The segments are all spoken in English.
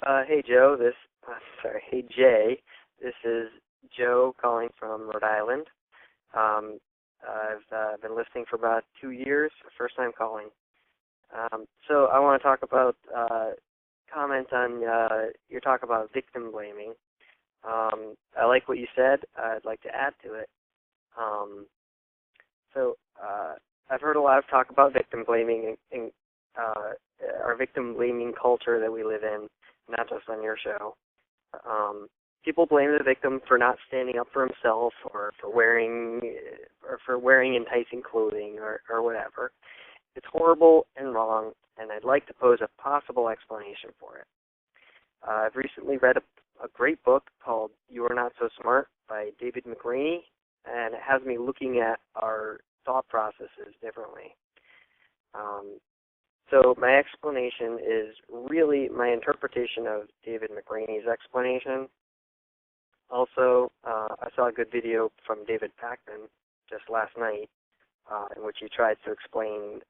Hey Joe, hey Jay, this is Joe calling from Rhode Island. I've been listening for about 2 years, first time calling. So I want to talk about, comment on your talk about victim blaming. I like what you said. I'd like to add to it. Um, so I've heard a lot of talk about victim blaming in our victim blaming culture that we live in, not just on your show. People blame the victim for not standing up for himself, or for wearing enticing clothing, or whatever. It's horrible and wrong, and I'd like to pose a possible explanation for it. I've recently read a great book called You Are Not So Smart by David McRaney, and it has me looking at our thought processes differently. So my explanation is really my interpretation of David McRaney's explanation. Also, I saw a good video from David Pakman just last night in which he tried to explain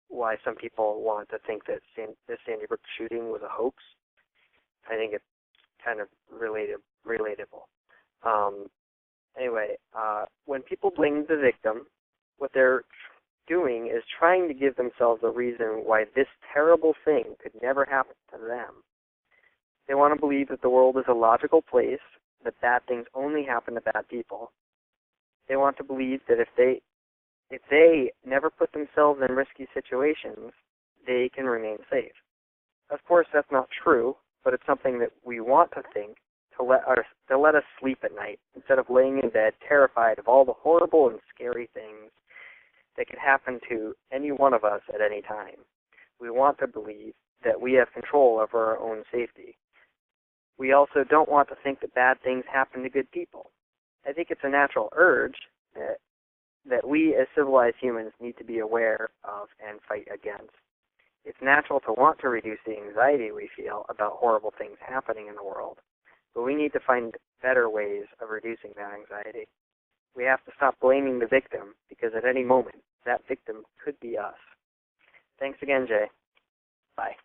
why some people want to think that this Sandy Brook shooting was a hoax. I think it's kind of relatable. Anyway, when people blame the victim, what they're doing is trying to give themselves a reason why this terrible thing could never happen to them. They want to believe that the world is a logical place, that bad things only happen to bad people. They want to believe that if they never put themselves in risky situations, they can remain safe. Of course, that's not true, but it's something that we want to think to let us sleep at night instead of laying in bed terrified of all the horrible and scary things that could happen to any one of us at any time. We want to believe that we have control over our own safety. We also don't want to think that bad things happen to good people. I think it's a natural urge that we as civilized humans need to be aware of and fight against. It's natural to want to reduce the anxiety we feel about horrible things happening in the world, but we need to find better ways of reducing that anxiety. We have to stop blaming the victim, because at any moment, that victim could be us. Thanks again, Jay. Bye.